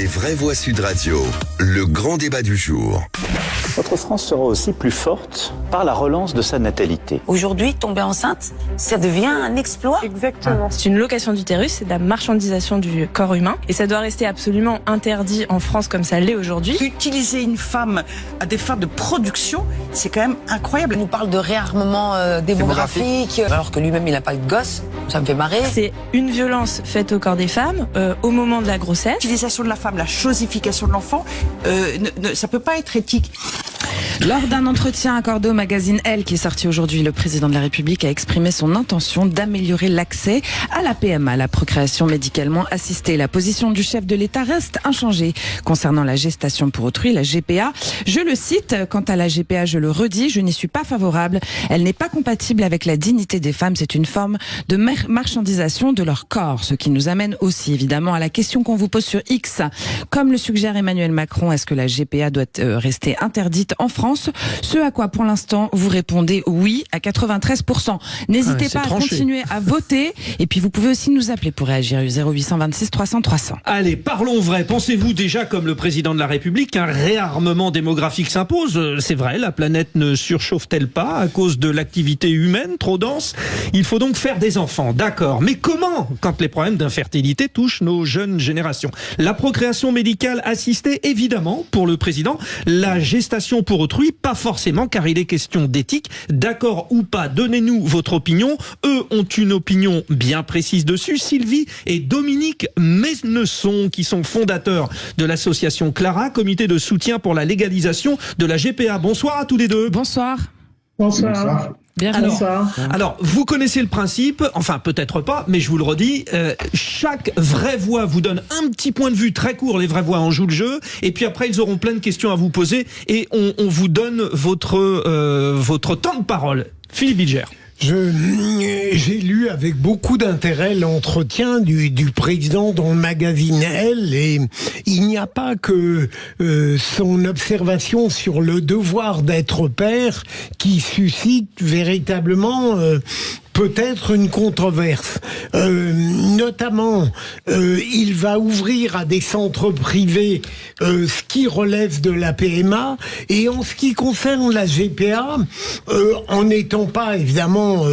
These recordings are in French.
vraies voix Sud Radio, le grand débat du jour. Notre France sera aussi plus forte par la relance de sa natalité. Aujourd'hui, tomber enceinte, ça devient un exploit. Exactement. C'est une location d'utérus, c'est de la marchandisation du corps humain. Et ça doit rester absolument interdit en France comme ça l'est aujourd'hui. Utiliser une femme à des fins de production, c'est quand même incroyable. Il nous parle de réarmement démographique, alors que lui-même, il n'a pas de gosse. Ça me fait marrer. C'est une violence faite au corps des femmes au moment de la grossesse. L'utilisation de la femme, la chosification de l'enfant, ça peut pas être éthique. Lors d'un entretien accordé au magazine Elle qui est sorti aujourd'hui, le président de la République a exprimé son intention d'améliorer l'accès à la PMA, la procréation médicalement assistée. La position du chef de l'État reste inchangée concernant la gestation pour autrui, la GPA. Je le cite, quant à la GPA, je le redis, je n'y suis pas favorable. Elle n'est pas compatible avec la dignité des femmes. C'est une forme de marchandisation de leur corps. Ce qui nous amène aussi évidemment à la question qu'on vous pose sur X. Comme le suggère Emmanuel Macron, est-ce que la GPA doit rester interdite en France? Ce à quoi pour l'instant vous répondez oui à 93%. N'hésitez pas à continuer à voter et puis vous pouvez aussi nous appeler pour réagir 0826 300 300. Allez, parlons vrai. Pensez-vous déjà comme le président de la République qu'un réarmement démographique s'impose? C'est vrai, la planète ne surchauffe-t-elle pas à cause de l'activité humaine trop dense? Il faut donc faire des enfants, d'accord. Mais comment quand les problèmes d'infertilité touchent nos jeunes générations? La procréation médicale assistée, évidemment, pour le président. La gestation pour autrui, pas forcément, car il est question d'éthique. D'accord ou pas, donnez-nous votre opinion. Eux ont une opinion bien précise dessus. Sylvie et Dominique Mesnesson, qui sont fondateurs de l'association Clara, comité de soutien pour la légalisation de la GPA. Bonsoir à tous les deux. Bonsoir. Bonsoir. Alors, vous connaissez le principe, enfin peut-être pas, mais je vous le redis, chaque vraie voix vous donne un petit point de vue très court, les vraies voix en jouent le jeu, et puis après ils auront plein de questions à vous poser, et on vous donne votre temps de parole. Philippe Bilger. J'ai lu avec beaucoup d'intérêt l'entretien du président dans le magazine Elle, et il n'y a pas que son observation sur le devoir d'être père qui suscite véritablement peut-être une controverse. Notamment, il va ouvrir à des centres privés ce qui relève de la PMA. Et en ce qui concerne la GPA, en n'étant pas évidemment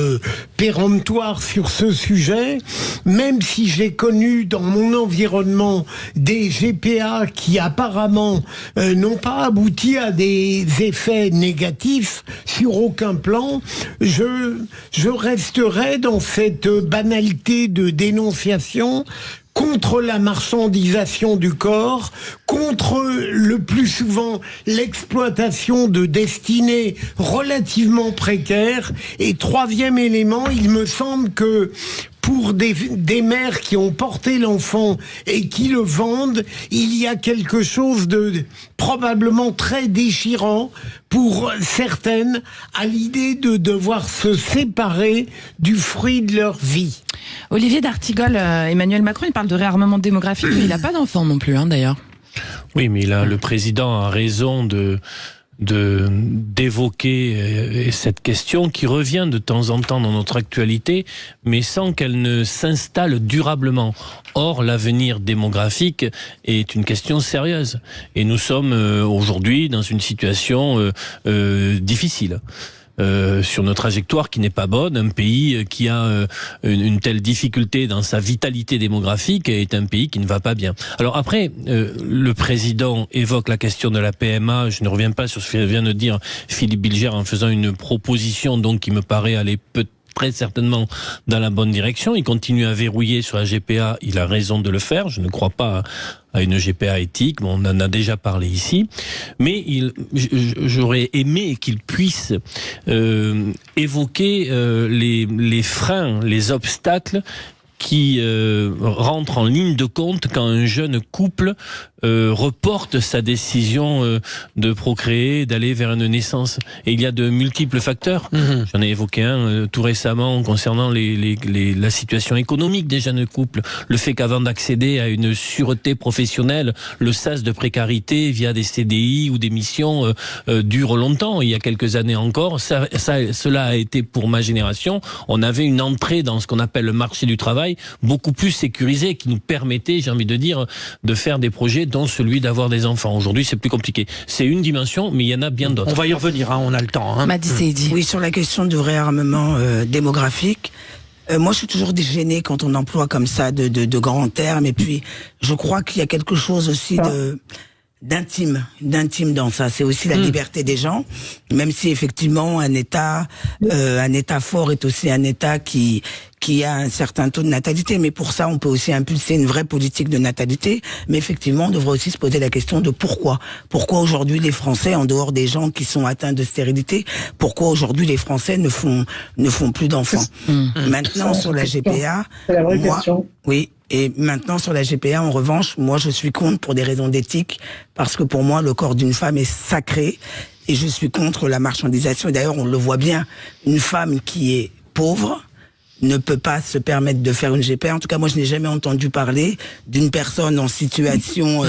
péremptoire sur ce sujet, même si j'ai connu dans mon environnement des GPA qui apparemment n'ont pas abouti à des effets négatifs sur aucun plan, je resterai dans cette banalité de dénonciation contre la marchandisation du corps, contre le plus souvent l'exploitation de destinées relativement précaires. Et troisième élément, il me semble que pour des mères qui ont porté l'enfant et qui le vendent, il y a quelque chose de probablement très déchirant pour certaines à l'idée de devoir se séparer du fruit de leur vie. Olivier d'Artigol, Emmanuel Macron, il parle de réarmement démographique, mais il n'a pas d'enfant non plus, d'ailleurs. Oui, mais là, le président a raison d'évoquer cette question qui revient de temps en temps dans notre actualité, mais sans qu'elle ne s'installe durablement. Or, l'avenir démographique est une question sérieuse. Et nous sommes aujourd'hui dans une situation difficile. Sur notre trajectoire qui n'est pas bonne, un pays qui a une telle difficulté dans sa vitalité démographique est un pays qui ne va pas bien. Alors après, le président évoque la question de la PMA, je ne reviens pas sur ce que vient de dire Philippe Bilger en faisant une proposition donc qui me paraît aller très certainement dans la bonne direction. Il continue à verrouiller sur la GPA, il a raison de le faire, je ne crois pas à une GPA éthique, on en a déjà parlé ici, mais j'aurais aimé qu'il puisse évoquer les freins, les obstacles qui rentrent en ligne de compte quand un jeune couple reporte sa décision de procréer, d'aller vers une naissance. Et il y a de multiples facteurs. J'en ai évoqué un tout récemment concernant la situation économique des jeunes couples. Le fait qu'avant d'accéder à une sûreté professionnelle, le sas de précarité via des CDI ou des missions dure longtemps. Il y a quelques années encore, cela a été pour ma génération. On avait une entrée dans ce qu'on appelle le marché du travail beaucoup plus sécurisée qui nous permettait, j'ai envie de dire, de faire des projets mettons, celui d'avoir des enfants. Aujourd'hui, c'est plus compliqué. C'est une dimension, mais il y en a bien d'autres. On va y revenir, on a le temps. Madi Seydi. Oui, sur la question du réarmement démographique, moi je suis toujours gênée quand on emploie comme ça de grands termes, et puis je crois qu'il y a quelque chose aussi d'intime dans ça. C'est aussi la liberté des gens, même si effectivement un État fort est aussi un État qui a un certain taux de natalité, mais pour ça on peut aussi impulser une vraie politique de natalité. Mais effectivement on devrait aussi se poser la question de pourquoi aujourd'hui les Français, en dehors des gens qui sont atteints de stérilité, pourquoi aujourd'hui les Français ne font plus d'enfants. Maintenant sur la GPA, c'est la vraie question. Oui. Et maintenant, sur la GPA, en revanche, moi, je suis contre pour des raisons d'éthique, parce que pour moi, le corps d'une femme est sacré, et je suis contre la marchandisation. Et d'ailleurs, on le voit bien, une femme qui est pauvre ne peut pas se permettre de faire une GPA. En tout cas, moi, je n'ai jamais entendu parler d'une personne en situation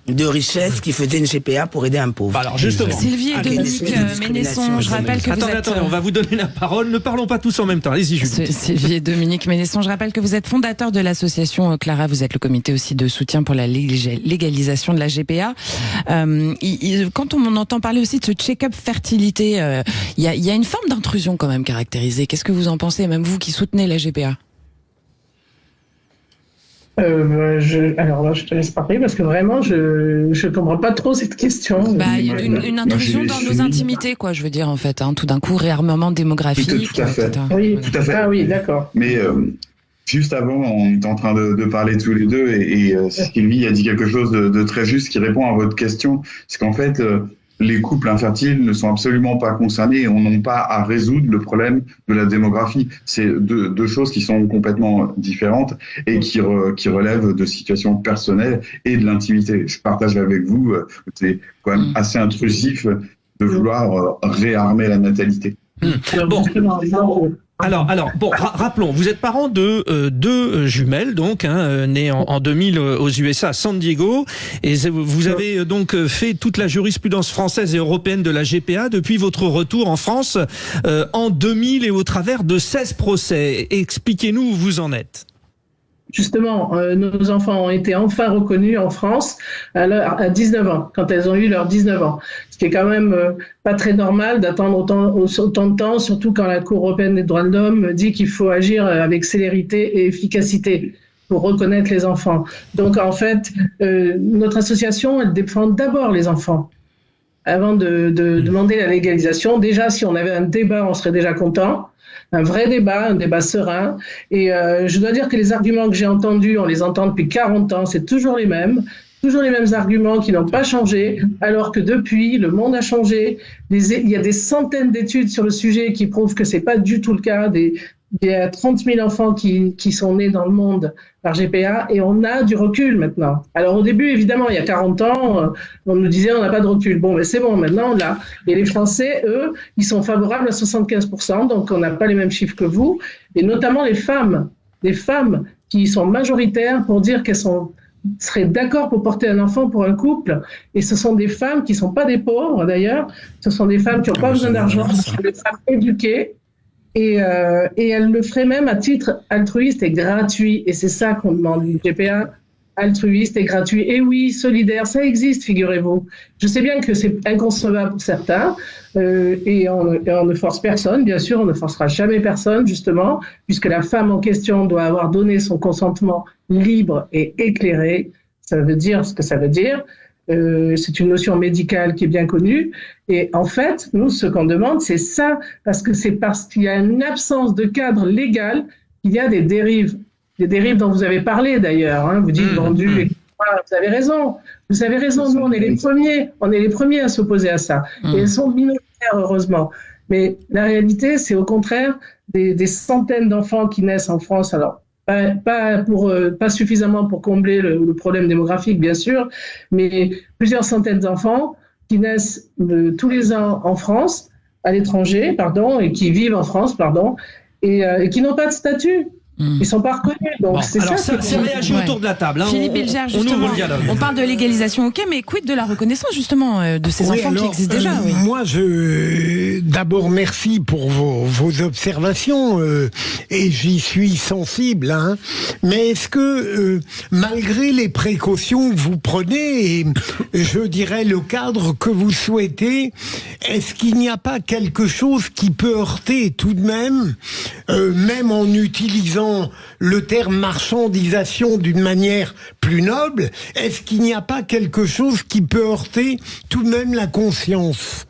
de richesse qui faisait une GPA pour aider un pauvre. Alors, justement. Sylvie et Dominique Ménesson, je rappelle que Attendez, on va vous donner la parole. Ne parlons pas tous en même temps. Allez-y, Julie. Sylvie et Dominique Ménesson, je rappelle que vous êtes fondateur de l'association Clara, vous êtes le comité aussi de soutien pour la légalisation de la GPA. Quand on entend parler aussi de ce check-up fertilité, il y a une forme d'intrusion quand même caractérisée. Qu'est-ce que vous en pensez, même vous qui soutenez la GPA? Alors là, je te laisse parler parce que vraiment, je comprends pas trop cette question. Une intrusion dans nos intimités, quoi, je veux dire, en fait. Tout d'un coup, réarmement démographique. Tout à fait. Oui, tout à fait. Ah oui, d'accord. Mais juste avant, on est en train de parler tous les deux et Sylvie a dit quelque chose de très juste qui répond à votre question. C'est qu'en fait, les couples infertiles ne sont absolument pas concernés et on n'a pas à résoudre le problème de la démographie. C'est deux choses qui sont complètement différentes et qui relèvent de situations personnelles et de l'intimité. Je partage avec vous, c'est quand même assez intrusif de vouloir réarmer la natalité. Bon. Alors, bon, rappelons, vous êtes parents de deux jumelles, donc, nées en 2000 aux USA, à San Diego, et vous avez donc fait toute la jurisprudence française et européenne de la GPA depuis votre retour en France en 2000 et au travers de 16 procès. Expliquez-nous où vous en êtes. Justement, nos enfants ont été enfin reconnus en France à 19 ans, quand elles ont eu leurs 19 ans. Ce qui est quand même pas très normal d'attendre autant de temps, surtout quand la Cour européenne des droits de l'homme dit qu'il faut agir avec célérité et efficacité pour reconnaître les enfants. Donc en fait, notre association, elle défend d'abord les enfants. Avant de demander la légalisation, déjà si on avait un débat, on serait déjà content. Un vrai débat, un débat serein. Et je dois dire que les arguments que j'ai entendus, on les entend depuis 40 ans, c'est toujours les mêmes arguments qui n'ont pas changé, alors que depuis, le monde a changé. Il y a des centaines d'études sur le sujet qui prouvent que c'est pas du tout le cas. Il y a 30 000 enfants qui sont nés dans le monde par GPA et on a du recul maintenant. Alors au début, évidemment, il y a 40 ans, on nous disait on n'a pas de recul. Bon, mais c'est bon, maintenant on l'a. Et les Français, eux, ils sont favorables à 75%, donc on n'a pas les mêmes chiffres que vous. Et notamment les femmes qui sont majoritaires pour dire qu'elles seraient d'accord pour porter un enfant pour un couple. Et ce sont des femmes qui ne sont pas des pauvres d'ailleurs, ce sont des femmes qui n'ont pas besoin d'argent, ce sont des femmes éduquées. Et elle le ferait même à titre altruiste et gratuit. Et c'est ça qu'on demande, une GPA altruiste et gratuit. Et oui, solidaire, ça existe, figurez-vous. Je sais bien que c'est inconcevable pour certains, et on ne force personne, bien sûr, on ne forcera jamais personne, justement, puisque la femme en question doit avoir donné son consentement libre et éclairé. Ça veut dire ce que ça veut dire. C'est une notion médicale qui est bien connue. Et en fait, nous, ce qu'on demande, c'est ça, parce que c'est parce qu'il y a une absence de cadre légal qu'il y a des dérives dont vous avez parlé d'ailleurs. Vous dites vendu, etc. Vous avez raison. Nous, on est les premiers à s'opposer à ça. Et elles sont minoritaires, heureusement. Mais la réalité, c'est au contraire des centaines d'enfants qui naissent en France. Alors, pas suffisamment pour combler le problème démographique, bien sûr, mais plusieurs centaines d'enfants qui naissent tous les ans en France, à l'étranger, et qui vivent en France, et qui n'ont pas de statut. Ils sont pas reconnus. Donc Bon, c'est alors ça. c'est réagi autour de la table. Hein. Philippe Bilger, on justement, ouvre le dialogue. on parle de légalisation, ok, mais quid de la reconnaissance justement de ces enfants qui existent déjà Moi, d'abord merci pour vos observations et j'y suis sensible. Hein. Mais est-ce que malgré les précautions que vous prenez et je dirais le cadre que vous souhaitez, est-ce qu'il n'y a pas quelque chose qui peut heurter tout de même en utilisant le terme marchandisation d'une manière plus noble, est-ce qu'il n'y a pas quelque chose qui peut heurter tout de même la conscience ?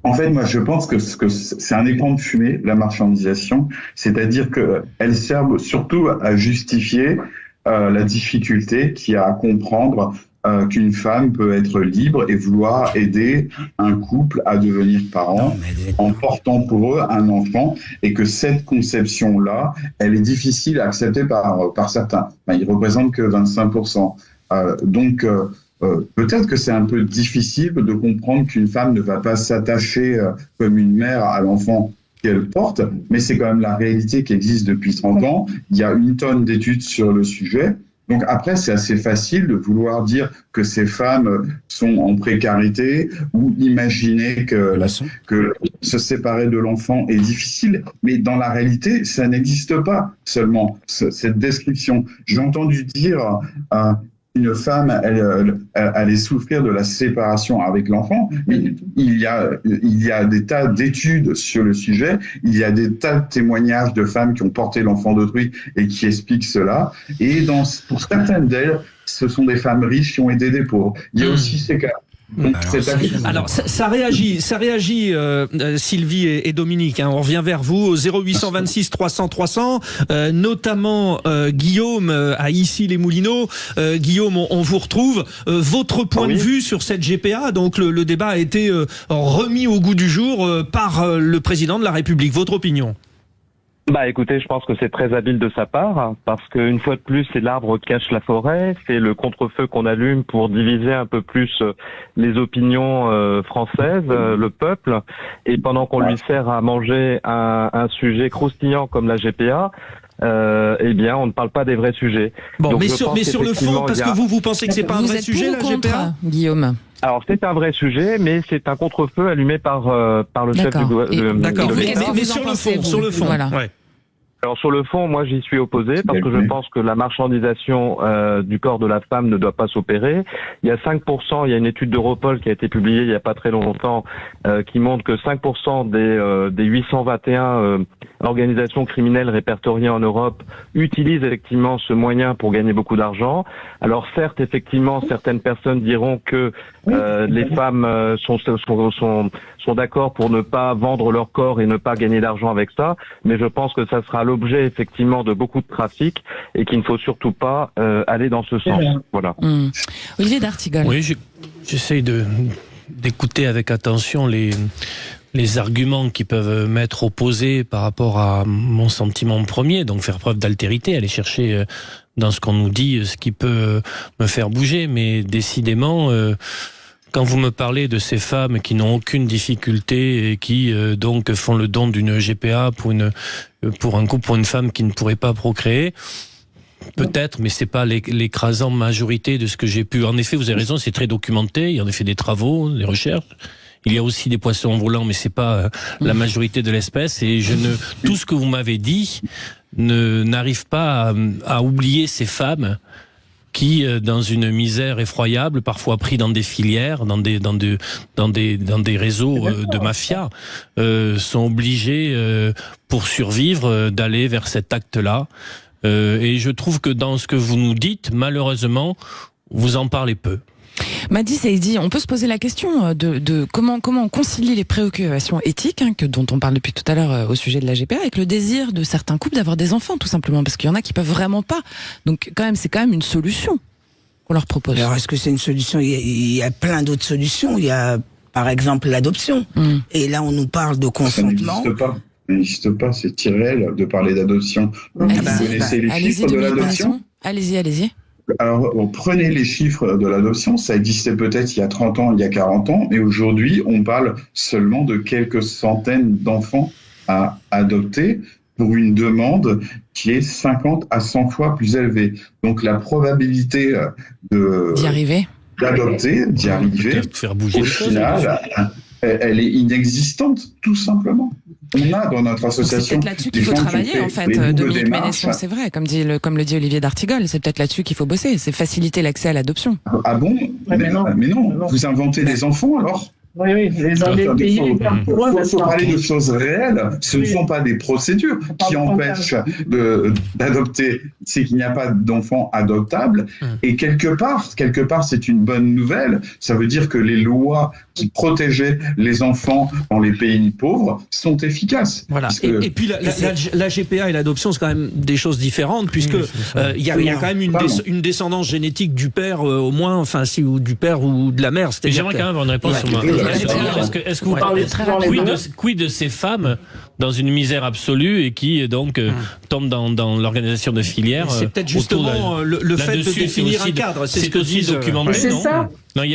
En fait, moi, je pense que c'est un écran de fumée, la marchandisation, c'est-à-dire qu'elle sert surtout à justifier la difficulté qu'il y a à comprendre qu'une femme peut être libre et vouloir aider un couple à devenir parent en portant pour eux un enfant, et que cette conception-là, elle est difficile à accepter par certains. Ils représentent que 25%. Donc, peut-être que c'est un peu difficile de comprendre qu'une femme ne va pas s'attacher comme une mère à l'enfant qu'elle porte, mais c'est quand même la réalité qui existe depuis 30 ans. Il y a une tonne d'études sur le sujet. Donc après, c'est assez facile de vouloir dire que ces femmes sont en précarité ou imaginer que se séparer de l'enfant est difficile. Mais dans la réalité, ça n'existe pas seulement, cette description. J'ai entendu dire une femme, elle allait souffrir de la séparation avec l'enfant. Mais il y a des tas d'études sur le sujet. Il y a des tas de témoignages de femmes qui ont porté l'enfant d'autrui et qui expliquent cela. Et pour certaines d'elles, ce sont des femmes riches qui ont aidé des pauvres. Il y a aussi ces cas. Donc, alors ça réagit Sylvie et Dominique, hein, on revient vers vous au 0826 300 300, notamment Guillaume à Issy-les-Moulineaux. Guillaume, on vous retrouve. Votre point de vue sur cette GPA, donc le débat a été remis au goût du jour par le président de la République. Votre opinion ? Écoutez, je pense que c'est très habile de sa part, parce qu'une fois de plus, c'est l'arbre qui cache la forêt, c'est le contre-feu qu'on allume pour diviser un peu plus les opinions françaises, le peuple, et pendant qu'on lui sert à manger un sujet croustillant comme la GPA, eh bien, on ne parle pas des vrais sujets. Bon, donc, mais sur le fond, parce que vous pensez que c'est pas un vrai sujet, la GPA, Guillaume? Alors, c'est un vrai sujet, mais c'est un contre-feu allumé par le chef du gouvernement. D'accord, mais sur le fond, voilà. Ouais. Alors sur le fond, moi j'y suis opposé parce que je pense que la marchandisation du corps de la femme ne doit pas s'opérer. Il y a 5%, il y a une étude d'Europol qui a été publiée il y a pas très longtemps qui montre que 5% des 821 organisations criminelles répertoriées en Europe utilisent effectivement ce moyen pour gagner beaucoup d'argent. Alors certes, effectivement, certaines personnes diront que les femmes sont d'accord pour ne pas vendre leur corps et ne pas gagner d'argent avec ça, mais je pense que ça sera l'objet effectivement de beaucoup de trafic et qu'il ne faut surtout pas aller dans ce sens. Voilà. Olivier d'Artigol. Oui, j'essaye d'écouter avec attention les arguments qui peuvent m'être opposés par rapport à mon sentiment premier, donc faire preuve d'altérité, aller chercher dans ce qu'on nous dit ce qui peut me faire bouger, mais décidément... Quand vous me parlez de ces femmes qui n'ont aucune difficulté et qui donc font le don d'une GPA pour un couple, pour une femme qui ne pourrait pas procréer, peut-être, mais c'est pas l'écrasante majorité de ce que j'ai pu. En effet, vous avez raison, c'est très documenté. Il y a en effet des travaux, des recherches. Il y a aussi des poissons volants, mais c'est pas la majorité de l'espèce. Et tout ce que vous m'avez dit n'arrive pas à oublier ces femmes qui, dans une misère effroyable, parfois pris dans des filières, dans des réseaux de mafia, sont obligés, pour survivre, d'aller vers cet acte-là. Et je trouve que dans ce que vous nous dites, malheureusement, vous en parlez peu. Madi Saïdi, on peut se poser la question de comment on concilie les préoccupations éthiques, dont on parle depuis tout à l'heure au sujet de la GPA, avec le désir de certains couples d'avoir des enfants, tout simplement, parce qu'il y en a qui peuvent vraiment pas. Donc c'est quand même une solution qu'on leur propose. Alors est-ce que c'est une solution ? Il y a plein d'autres solutions. Il y a par exemple l'adoption. Et là on nous parle de consentement. Ça n'existe pas, c'est irréel de parler d'adoption. Vous connaissez les chiffres de l'adoption ? Allez-y. Alors, prenez les chiffres de l'adoption, ça existait peut-être il y a 30 ans, il y a 40 ans, mais aujourd'hui, on parle seulement de quelques centaines d'enfants à adopter. pour une demande qui est 50 à 100 fois plus élevée. Donc la probabilité d'y arriver, d'y arriver, faire bouger au final, elle est inexistante, tout simplement. On a dans notre association. C'est peut-être là-dessus qu'il faut travailler, en fait, Dominique Ménesson, c'est vrai, comme le dit Olivier d'Artigol, c'est peut-être là-dessus qu'il faut bosser, c'est faciliter l'accès à l'adoption. Ah bon? Mais non, vous inventez des enfants alors? Oui, les pays. Il faut parler de choses réelles. Ce ne sont pas des procédures qui empêchent d'adopter. C'est qu'il n'y a pas d'enfants adoptables. Et quelque part, c'est une bonne nouvelle. Ça veut dire que les lois qui protégeaient les enfants dans les pays pauvres sont efficaces. Voilà. Et puis la GPA et l'adoption, c'est quand même des choses différentes, puisque il y a quand même une descendance génétique du père, au moins, enfin, ou du père ou de la mère. J'aimerais quand même avoir une réponse sur moi. Est-ce que vous parlez quid de ces femmes dans une misère absolue et qui donc tombent dans l'organisation de filières? C'est peut-être justement le fait de définir un cadre. C'est ce que disent documenté, c'est non? Ça.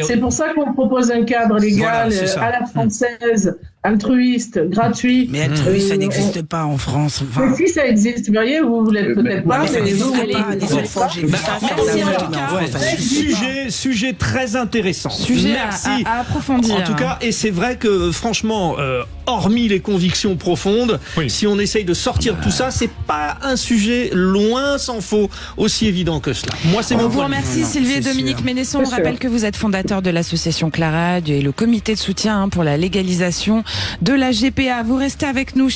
C'est pour ça qu'on propose un cadre légal à la française, altruiste, gratuit. Mais altruiste, ça n'existe pas en France. Enfin... Mais si ça existe, vous voyez, vous l'êtes peut-être pas. Ça n'existe pas. Des enfants, j'ai vu ça. Sujet très intéressant. Sujet à approfondir. En tout cas, et c'est vrai que franchement, hormis les convictions profondes, si on essaye de sortir de tout ça, c'est pas un sujet loin s'en faut aussi évident que cela. Moi, c'est mon point de vue. On vous remercie Sylvie et Dominique Ménesson. On rappelle que vous êtes fondateur de l'association Clarade et le comité de soutien pour la légalisation de la GPA. Vous restez avec nous.